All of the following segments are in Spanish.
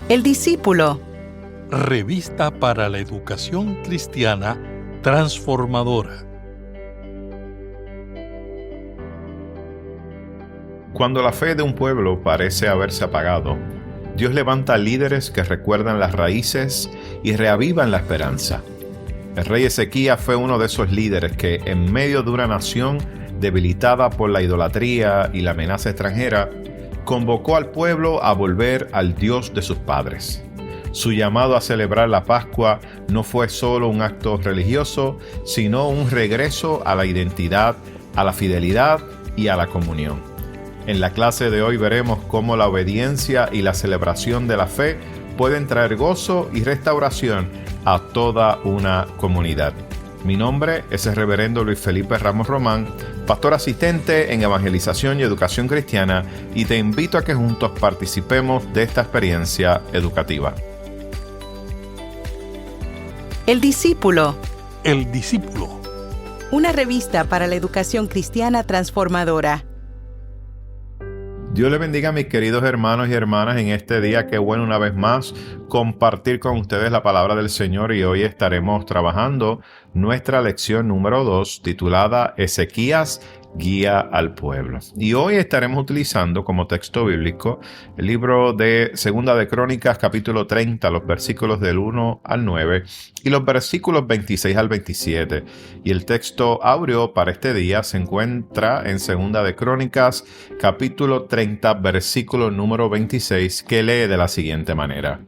El discípulo. Revista para la educación cristiana transformadora. Cuando la fe de un pueblo parece haberse apagado, Dios levanta líderes que recuerdan las raíces y reavivan la esperanza. El rey Ezequías fue uno de esos líderes que, en medio de una nación debilitada por la idolatría y la amenaza extranjera, convocó al pueblo a volver al Dios de sus padres. Su llamado a celebrar la Pascua no fue solo un acto religioso, sino un regreso a la identidad, a la fidelidad y a la comunión. En la clase de hoy veremos cómo la obediencia y la celebración de la fe pueden traer gozo y restauración a toda una comunidad. Mi nombre es el reverendo Luis Felipe Ramos Román, pastor asistente en Evangelización y Educación Cristiana, y te invito a que juntos participemos de esta experiencia educativa. El discípulo. El discípulo. Una revista para la educación cristiana transformadora. Dios les bendiga a mis queridos hermanos y hermanas en este día. Qué bueno una vez más compartir con ustedes la palabra del Señor, y hoy estaremos trabajando nuestra lección número 2 titulada Ezequías guía al pueblo. Y hoy estaremos utilizando como texto bíblico el libro de Segunda de Crónicas, capítulo 30, los versículos del 1 al 9 y los versículos 26 al 27. Y el texto áureo para este día se encuentra en Segunda de Crónicas, capítulo 30, versículo número 26, que lee de la siguiente manera.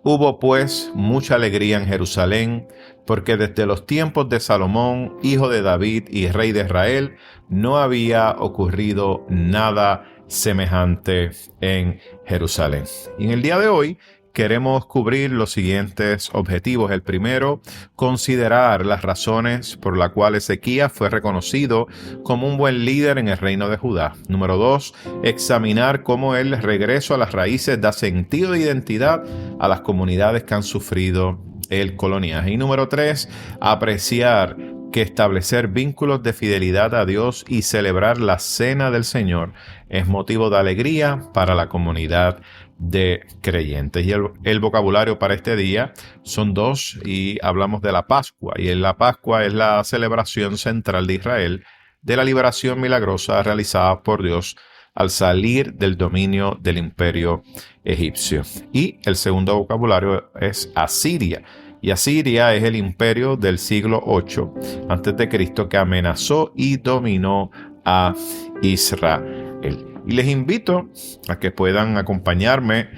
Hubo pues mucha alegría en Jerusalén, porque desde los tiempos de Salomón, hijo de David y rey de Israel, no había ocurrido nada semejante en Jerusalén. Y en el día de hoy queremos cubrir los siguientes objetivos. El primero, considerar las razones por las cuales Ezequías fue reconocido como un buen líder en el reino de Judá. Número 2, examinar cómo el regreso a las raíces da sentido de identidad a las comunidades que han sufrido el coloniaje. Y número 3, apreciar que establecer vínculos de fidelidad a Dios y celebrar la cena del Señor es motivo de alegría para la comunidad de creyentes. Y el vocabulario para este día son dos, y hablamos de la Pascua. Y la Pascua es la celebración central de Israel de la liberación milagrosa realizada por Dios al salir del dominio del imperio egipcio. Y el segundo vocabulario es Asiria. Y Asiria es el imperio del siglo 8 a.C. que amenazó y dominó a Israel. Y les invito a que puedan acompañarme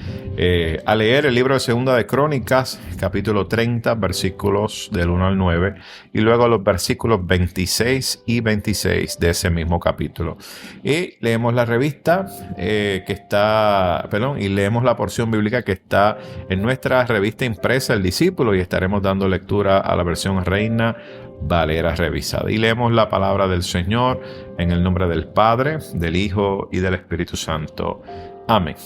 a leer el libro de Segunda de Crónicas, capítulo 30, versículos del 1 al 9, y luego los versículos 26 y 26 de ese mismo capítulo. Y leemos la revista y leemos la porción bíblica que está en nuestra revista impresa, El Discípulo, y estaremos dando lectura a la versión Reina Valera revisada. Y leemos la palabra del Señor en el nombre del Padre, del Hijo y del Espíritu Santo. Amén.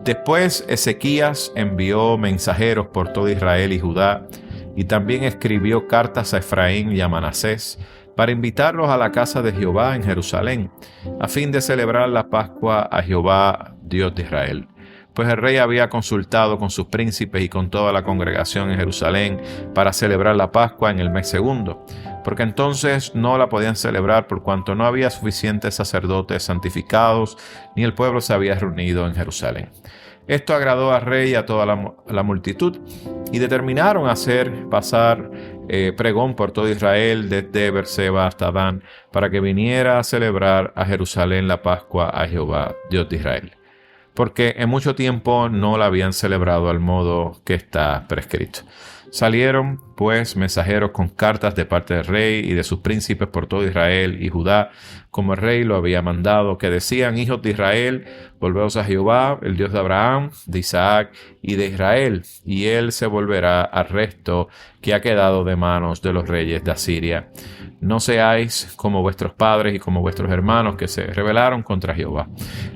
Después Ezequías envió mensajeros por todo Israel y Judá, y también escribió cartas a Efraín y a Manasés para invitarlos a la casa de Jehová en Jerusalén, a fin de celebrar la Pascua a Jehová, Dios de Israel. Pues el rey había consultado con sus príncipes y con toda la congregación en Jerusalén para celebrar la Pascua en el mes segundo, porque entonces no la podían celebrar por cuanto no había suficientes sacerdotes santificados, ni el pueblo se había reunido en Jerusalén. Esto agradó al rey y a toda la multitud, y determinaron hacer pasar pregón por todo Israel, desde Berseba hasta Dan, para que viniera a celebrar a Jerusalén la Pascua a Jehová, Dios de Israel, porque en mucho tiempo no la habían celebrado al modo que está prescrito. Salieron, pues, mensajeros con cartas de parte del rey y de sus príncipes por todo Israel y Judá, como el rey lo había mandado, que decían: hijos de Israel, volveos a Jehová, el Dios de Abraham, de Isaac y de Israel, y él se volverá al resto que ha quedado de manos de los reyes de Asiria. No seáis como vuestros padres y como vuestros hermanos, que se rebelaron contra Jehová,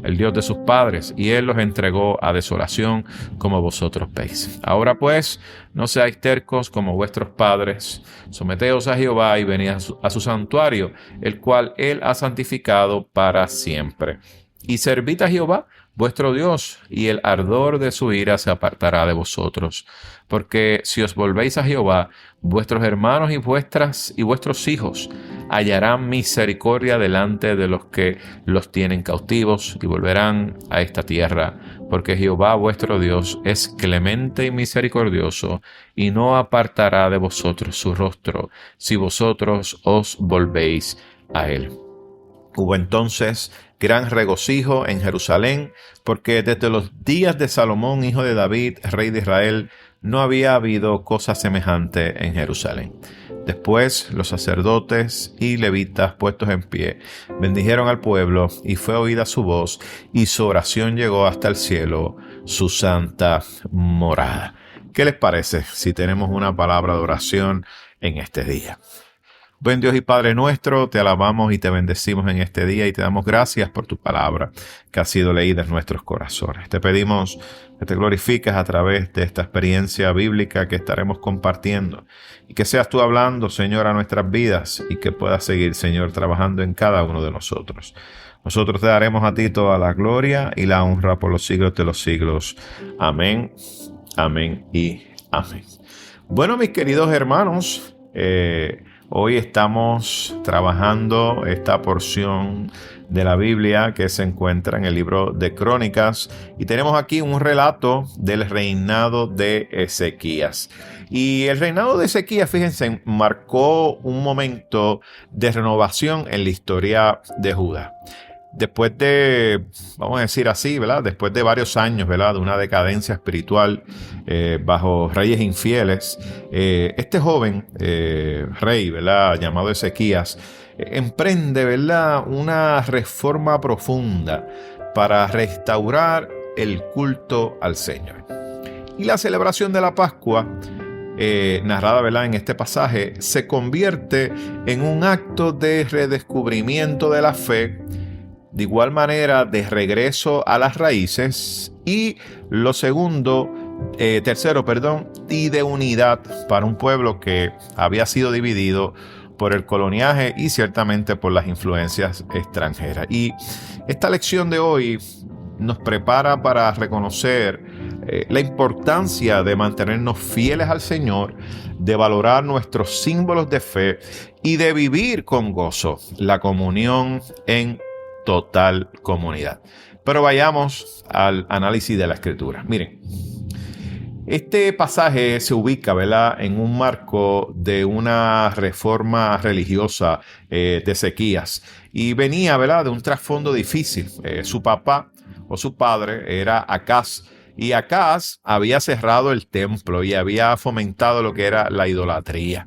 el Dios de sus padres, y él los entregó a desolación, como vosotros veis. Ahora pues, no seáis tercos como vuestros padres, someteos a Jehová y venid a su santuario, el cual él ha santificado para siempre. Y servid a Jehová vuestro Dios, y el ardor de su ira se apartará de vosotros. Porque si os volvéis a Jehová, vuestros hermanos y vuestros hijos hallarán misericordia delante de los que los tienen cautivos y volverán a esta tierra. Porque Jehová vuestro Dios es clemente y misericordioso, y no apartará de vosotros su rostro, si vosotros os volvéis a él. Hubo entonces gran regocijo en Jerusalén, porque desde los días de Salomón, hijo de David, rey de Israel, no había habido cosa semejante en Jerusalén. Después los sacerdotes y levitas, puestos en pie, bendijeron al pueblo, y fue oída su voz, y su oración llegó hasta el cielo, su santa morada. ¿Qué les parece si tenemos una palabra de oración en este día? Buen Dios y Padre nuestro, te alabamos y te bendecimos en este día y te damos gracias por tu palabra que ha sido leída en nuestros corazones. Te pedimos que te glorifiques a través de esta experiencia bíblica que estaremos compartiendo y que seas tú hablando, Señor, a nuestras vidas y que puedas seguir, Señor, trabajando en cada uno de nosotros. Nosotros te daremos a ti toda la gloria y la honra por los siglos de los siglos. Amén, amén y amén. Bueno, mis queridos hermanos, hoy estamos trabajando esta porción de la Biblia que se encuentra en el libro de Crónicas y tenemos aquí un relato del reinado de Ezequías. Y el reinado de Ezequías, fíjense, marcó un momento de renovación en la historia de Judá. Después de, vamos a decir así, ¿verdad? Después de varios años, ¿verdad? De una decadencia espiritual bajo reyes infieles, este joven rey, ¿verdad? Llamado Ezequías, emprende, ¿verdad? Una reforma profunda para restaurar el culto al Señor. Y la celebración de la Pascua, narrada, ¿verdad? En este pasaje, se convierte en un acto de redescubrimiento de la fe, de igual manera de regreso a las raíces y tercero, y de unidad para un pueblo que había sido dividido por el coloniaje y ciertamente por las influencias extranjeras. Y esta lección de hoy nos prepara para reconocer la importancia de mantenernos fieles al Señor, de valorar nuestros símbolos de fe y de vivir con gozo la comunión en total comunidad. Pero vayamos al análisis de la Escritura. Miren, este pasaje se ubica, ¿verdad?, en un marco de una reforma religiosa de Ezequías y venía, ¿verdad?, de un trasfondo difícil. Su papá o su padre era Acaz, y Acaz había cerrado el templo y había fomentado lo que era la idolatría.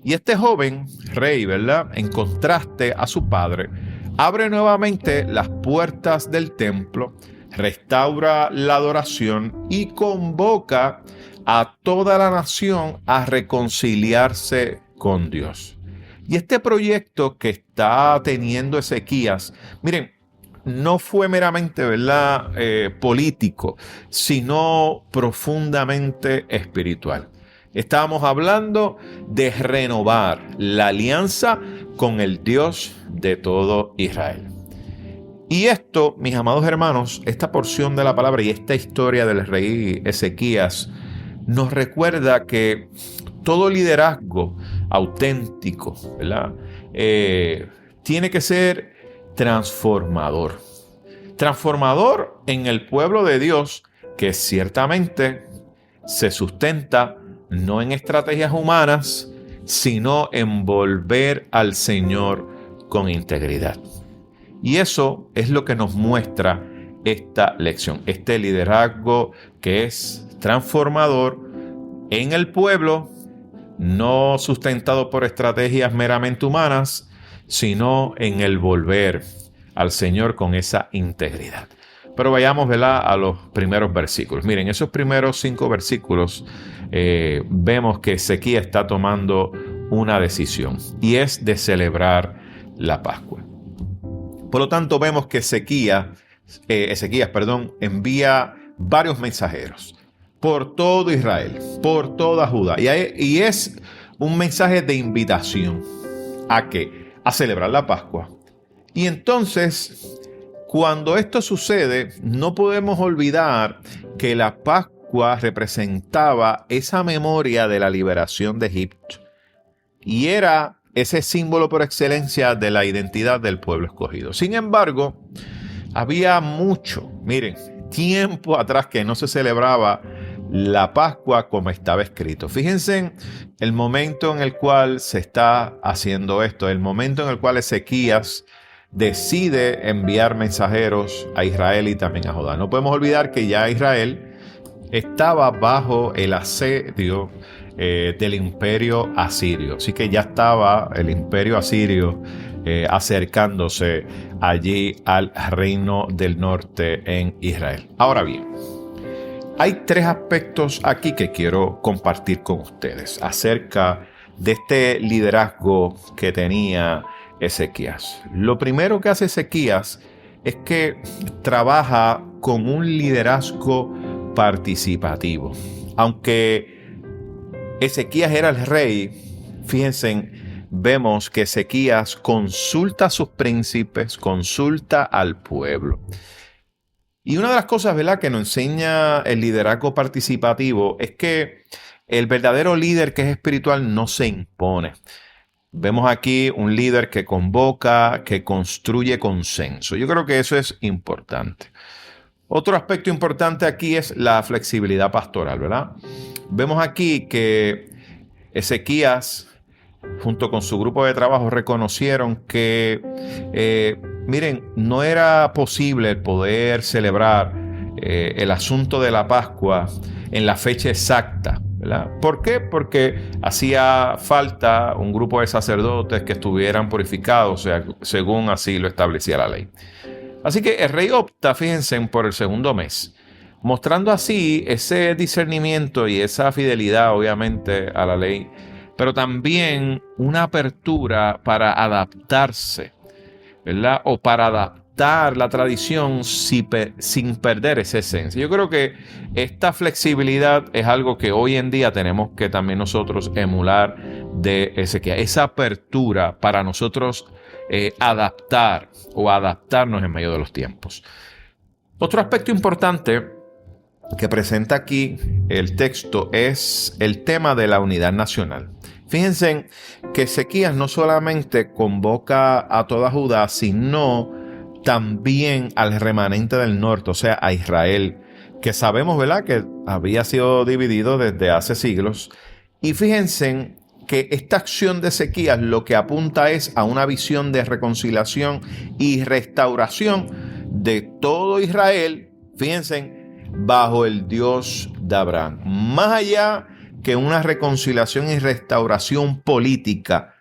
Y este joven rey, ¿verdad?, en contraste a su padre, abre nuevamente las puertas del templo, restaura la adoración y convoca a toda la nación a reconciliarse con Dios. Y este proyecto que está teniendo Ezequías, miren, no fue meramente, ¿verdad?, político, sino profundamente espiritual. Estábamos hablando de renovar la alianza con el Dios de todo Israel. Y esto, mis amados hermanos, esta porción de la palabra y esta historia del rey Ezequías nos recuerda que todo liderazgo auténtico, ¿verdad?, tiene que ser transformador. Transformador en el pueblo de Dios, que ciertamente se sustenta no en estrategias humanas, sino en volver al Señor con integridad. Y eso es lo que nos muestra esta lección, este liderazgo que es transformador en el pueblo, no sustentado por estrategias meramente humanas, sino en el volver al Señor con esa integridad. Pero vayamos, ¿verdad?, a los primeros versículos. Miren, esos primeros 5 versículos vemos que Ezequías está tomando una decisión y es de celebrar la Pascua. Por lo tanto, vemos que Ezequías, envía varios mensajeros por todo Israel, por toda Judá. Y es un mensaje de invitación. ¿A qué? A celebrar la Pascua. Y entonces Cuando esto sucede, no podemos olvidar que la Pascua representaba esa memoria de la liberación de Egipto y era ese símbolo por excelencia de la identidad del pueblo escogido. Sin embargo, había tiempo atrás que no se celebraba la Pascua como estaba escrito. Fíjense el momento en el cual se está haciendo esto, el momento en el cual Ezequías decide enviar mensajeros a Israel y también a Judá. No podemos olvidar que ya Israel estaba bajo el asedio del imperio asirio. Así que ya estaba el imperio asirio acercándose allí al reino del norte en Israel. Ahora bien, hay 3 aspectos aquí que quiero compartir con ustedes acerca de este liderazgo que tenía Ezequías. Lo primero que hace Ezequías es que trabaja con un liderazgo participativo. Aunque Ezequías era el rey, fíjense, vemos que Ezequías consulta a sus príncipes, consulta al pueblo. Y una de las cosas, ¿verdad?, que nos enseña el liderazgo participativo es que el verdadero líder que es espiritual no se impone. Vemos aquí un líder que convoca, que construye consenso. Yo creo que eso es importante. Otro aspecto importante aquí es la flexibilidad pastoral, ¿verdad? Vemos aquí que Ezequías, junto con su grupo de trabajo, reconocieron que, no era posible el poder celebrar el asunto de la Pascua en la fecha exacta, ¿verdad? ¿Por qué? Porque hacía falta un grupo de sacerdotes que estuvieran purificados, según así lo establecía la ley. Así que el rey opta, fíjense, por el segundo mes, mostrando así ese discernimiento y esa fidelidad, obviamente, a la ley, pero también una apertura para adaptarse, ¿verdad? O para adaptar la tradición sin perder esa esencia. Yo creo que esta flexibilidad es algo que hoy en día tenemos que también nosotros emular de Ezequías. Esa apertura para nosotros adaptarnos en medio de los tiempos. Otro aspecto importante que presenta aquí el texto es el tema de la unidad nacional. Fíjense que Ezequías no solamente convoca a toda Judá, sino también al remanente del norte, o sea, a Israel, que sabemos, ¿verdad?, que había sido dividido desde hace siglos. Y fíjense que esta acción de Ezequías lo que apunta es a una visión de reconciliación y restauración de todo Israel, fíjense, bajo el Dios de Abraham. Más allá que una reconciliación y restauración política,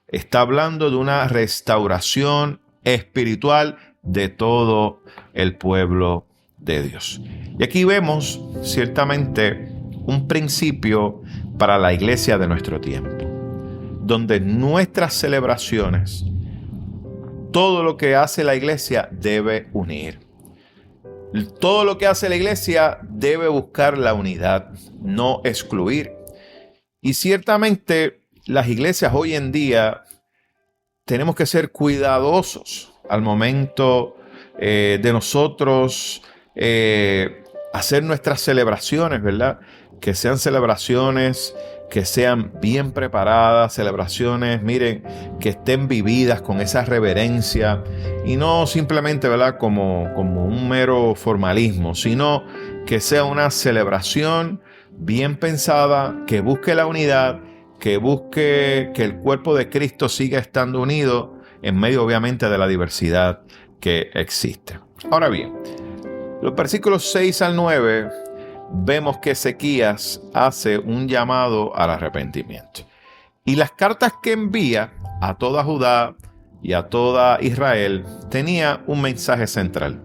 está hablando de una restauración espiritual de todo el pueblo de Dios. Y aquí vemos ciertamente un principio para la iglesia de nuestro tiempo, donde nuestras celebraciones, todo lo que hace la iglesia debe unir. Todo lo que hace la iglesia debe buscar la unidad, no excluir. Y ciertamente las iglesias hoy en día tenemos que ser cuidadosos al momento de nosotros hacer nuestras celebraciones, ¿verdad? Que sean celebraciones que sean bien preparadas, celebraciones, que estén vividas con esa reverencia y no simplemente, ¿verdad?, como un mero formalismo, sino que sea una celebración bien pensada, que busque la unidad, que busque que el cuerpo de Cristo siga estando unido en medio, obviamente, de la diversidad que existe. Ahora bien, los versículos 6 al 9 vemos que Ezequías hace un llamado al arrepentimiento. Y las cartas que envía a toda Judá y a toda Israel tenía un mensaje central.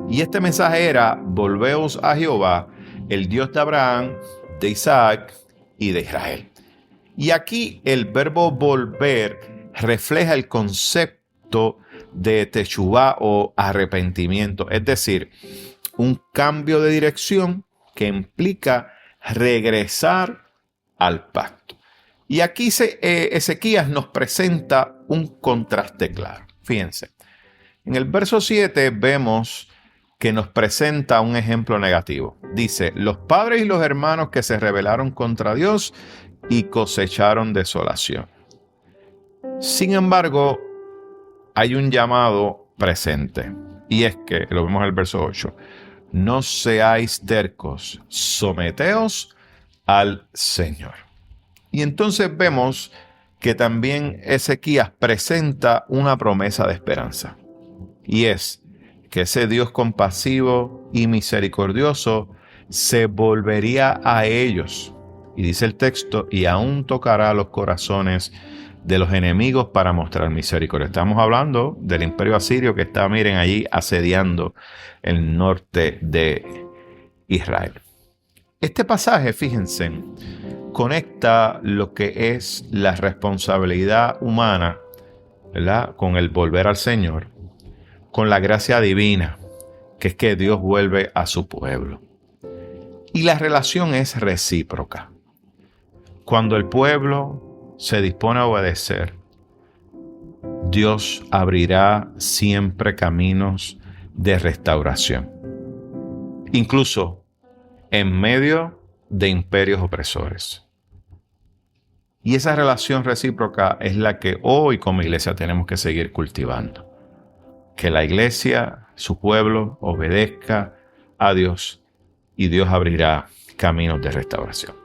Y este mensaje era: volveos a Jehová, el Dios de Abraham, de Isaac y de Israel. Y aquí el verbo volver refleja el concepto de teshuvá o arrepentimiento, es decir, un cambio de dirección que implica regresar al pacto. Y aquí Ezequías nos presenta un contraste claro. Fíjense, En el verso 7 vemos que nos presenta un ejemplo negativo. Dice, los padres y los hermanos que se rebelaron contra Dios y cosecharon desolación. Sin embargo, hay un llamado presente, y es que, lo vemos en el verso 8, no seáis tercos, someteos al Señor. Y entonces vemos que también Ezequías presenta una promesa de esperanza, y es que ese Dios compasivo y misericordioso se volvería a ellos. Y dice el texto, y aún tocará los corazones de los enemigos para mostrar misericordia. Estamos hablando del imperio asirio que está, miren, allí asediando el norte de Israel. Este pasaje, fíjense, conecta lo que es la responsabilidad humana, ¿verdad?, con el volver al Señor, con la gracia divina, que es que Dios vuelve a su pueblo. Y la relación es recíproca. Cuando el pueblo se dispone a obedecer, Dios abrirá siempre caminos de restauración, incluso en medio de imperios opresores. Y esa relación recíproca es la que hoy como iglesia tenemos que seguir cultivando. Que la iglesia, su pueblo, obedezca a Dios y Dios abrirá caminos de restauración.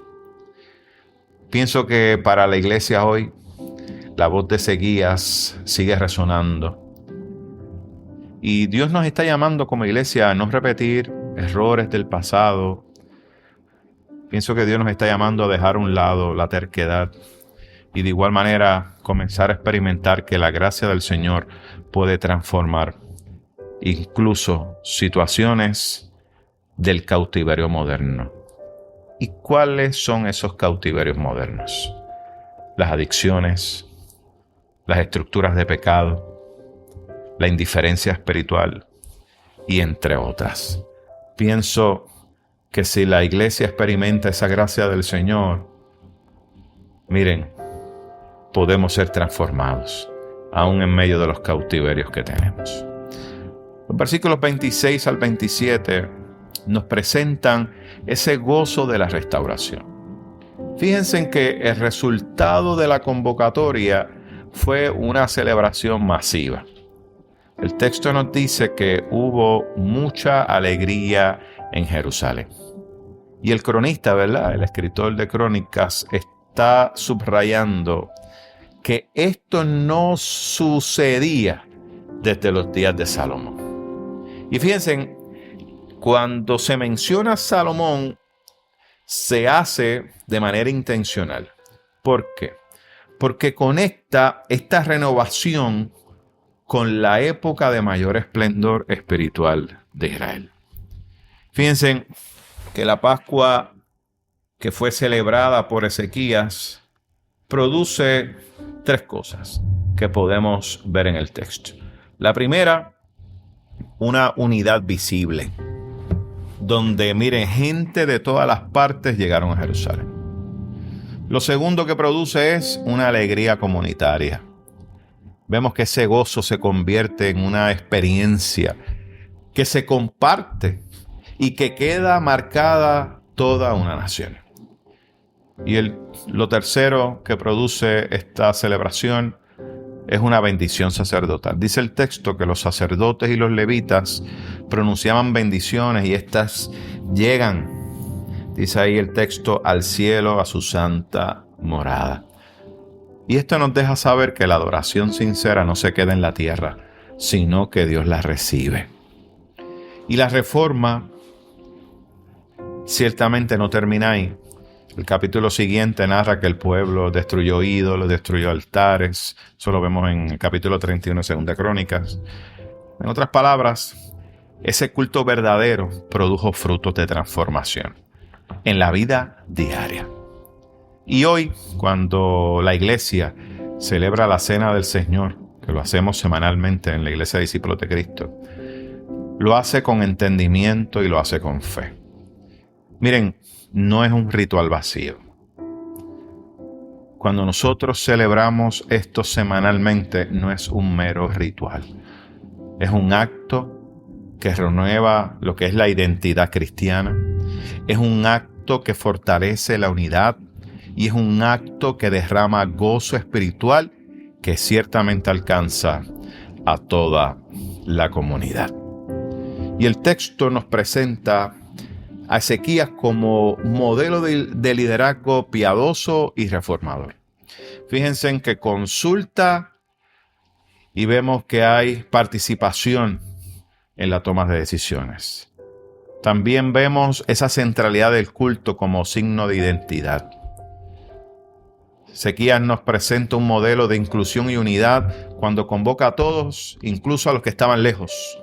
Pienso que para la iglesia hoy, la voz de Ezequías sigue resonando. Y Dios nos está llamando como iglesia a no repetir errores del pasado. Pienso que Dios nos está llamando a dejar a un lado la terquedad y de igual manera comenzar a experimentar que la gracia del Señor puede transformar incluso situaciones del cautiverio moderno. ¿Y cuáles son esos cautiverios modernos? Las adicciones, las estructuras de pecado, la indiferencia espiritual y entre otras. Pienso que si la iglesia experimenta esa gracia del Señor, miren, podemos ser transformados, aún en medio de los cautiverios que tenemos. Los versículos 26 al 27 nos presentan ese gozo de la restauración. Fíjense en que el resultado de la convocatoria fue una celebración masiva. El texto nos dice que hubo mucha alegría en Jerusalén. Y el cronista, ¿verdad?, el escritor de Crónicas, está subrayando que esto no sucedía desde los días de Salomón. Y fíjense, cuando se menciona Salomón, se hace de manera intencional. ¿Por qué? Porque conecta esta renovación con la época de mayor esplendor espiritual de Israel. Fíjense que la Pascua que fue celebrada por Ezequías produce tres cosas que podemos ver en el texto. La primera, una unidad visible, donde, miren, gente de todas las partes llegaron a Jerusalén. Lo segundo que produce es una alegría comunitaria. Vemos que ese gozo se convierte en una experiencia que se comparte y que queda marcada toda una nación. Y lo tercero que produce esta celebración es una bendición sacerdotal. Dice el texto que los sacerdotes y los levitas pronunciaban bendiciones y estas llegan, dice ahí el texto, al cielo, a su santa morada. Y esto nos deja saber que la adoración sincera no se queda en la tierra, sino que Dios la recibe. Y la reforma ciertamente no termina ahí. El capítulo siguiente narra que el pueblo destruyó ídolos, destruyó altares. Eso lo vemos en el capítulo 31 de 2 Crónicas. En otras palabras, ese culto verdadero produjo frutos de transformación en la vida diaria. Y hoy, cuando la iglesia celebra la Cena del Señor, que lo hacemos semanalmente en la Iglesia de Discípulos de Cristo, lo hace con entendimiento y lo hace con fe. Miren, no es un ritual vacío. Cuando nosotros celebramos esto semanalmente, no es un mero ritual. Es un acto que renueva lo que es la identidad cristiana. Es un acto que fortalece la unidad y es un acto que derrama gozo espiritual que ciertamente alcanza a toda la comunidad. Y el texto nos presenta a Ezequías como modelo de liderazgo piadoso y reformador. Fíjense en que consulta y vemos que hay participación en la toma de decisiones. También vemos esa centralidad del culto como signo de identidad. Ezequías nos presenta un modelo de inclusión y unidad cuando convoca a todos, incluso a los que estaban lejos.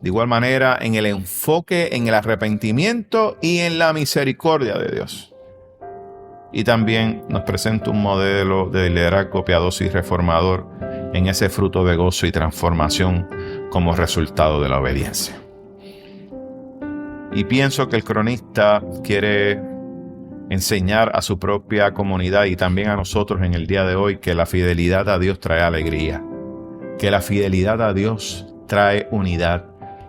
De igual manera, en el enfoque en el arrepentimiento y en la misericordia de Dios. Y también nos presenta un modelo de liderazgo piadoso y reformador en ese fruto de gozo y transformación como resultado de la obediencia. Y pienso que el cronista quiere enseñar a su propia comunidad y también a nosotros en el día de hoy que la fidelidad a Dios trae alegría, que la fidelidad a Dios trae unidad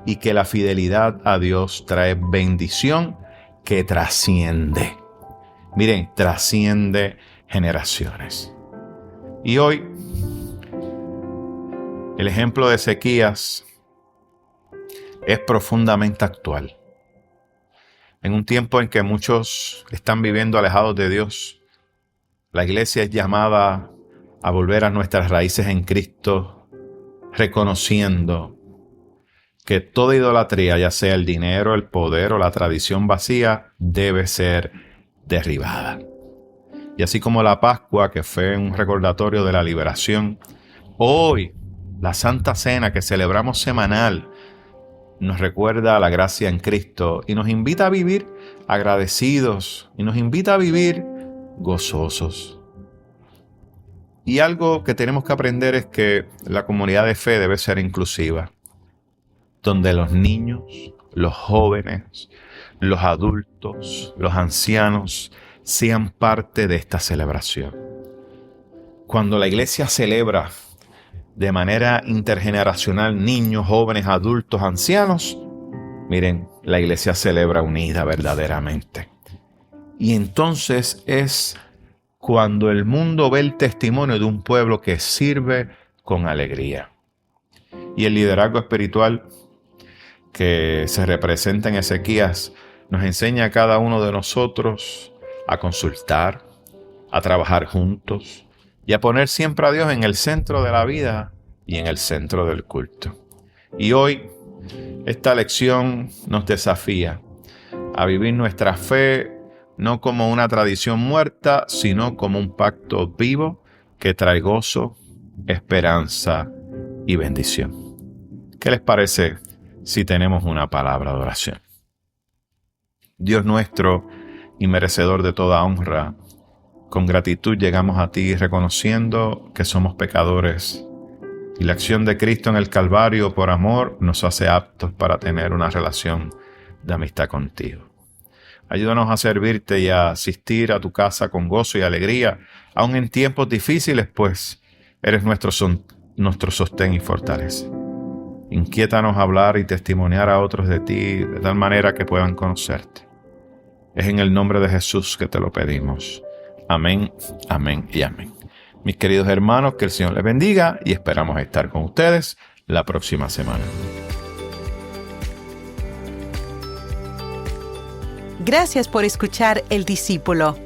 y que la fidelidad a Dios trae bendición que trasciende. Miren, trasciende generaciones. Y hoy, el ejemplo de Ezequías es profundamente actual. En un tiempo en que muchos están viviendo alejados de Dios, la iglesia es llamada a volver a nuestras raíces en Cristo, reconociendo que toda idolatría, ya sea el dinero, el poder o la tradición vacía, debe ser derribada. Y así como la Pascua, que fue un recordatorio de la liberación, hoy la Santa Cena que celebramos semanal nos recuerda la gracia en Cristo y nos invita a vivir agradecidos y nos invita a vivir gozosos. Y algo que tenemos que aprender es que la comunidad de fe debe ser inclusiva, donde los niños, los jóvenes, los adultos, los ancianos sean parte de esta celebración. Cuando la iglesia celebra de manera intergeneracional, niños, jóvenes, adultos, ancianos, miren, la iglesia celebra unida verdaderamente. Y entonces es cuando el mundo ve el testimonio de un pueblo que sirve con alegría. Y el liderazgo espiritual que se representa en Ezequías nos enseña a cada uno de nosotros a consultar, a trabajar juntos, y a poner siempre a Dios en el centro de la vida y en el centro del culto. Y hoy esta lección nos desafía a vivir nuestra fe no como una tradición muerta, sino como un pacto vivo que trae gozo, esperanza y bendición. ¿Qué les parece si tenemos una palabra de oración? Dios nuestro y merecedor de toda honra, con gratitud llegamos a ti reconociendo que somos pecadores y la acción de Cristo en el Calvario por amor nos hace aptos para tener una relación de amistad contigo. Ayúdanos a servirte y a asistir a tu casa con gozo y alegría, aun en tiempos difíciles, pues eres nuestro sostén y fortaleza. Inquiétanos a hablar y testimoniar a otros de ti de tal manera que puedan conocerte. Es en el nombre de Jesús que te lo pedimos. Amén, amén y amén. Mis queridos hermanos, que el Señor les bendiga y esperamos estar con ustedes la próxima semana. Gracias por escuchar El Discípulo.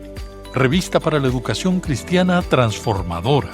Revista para la educación cristiana transformadora.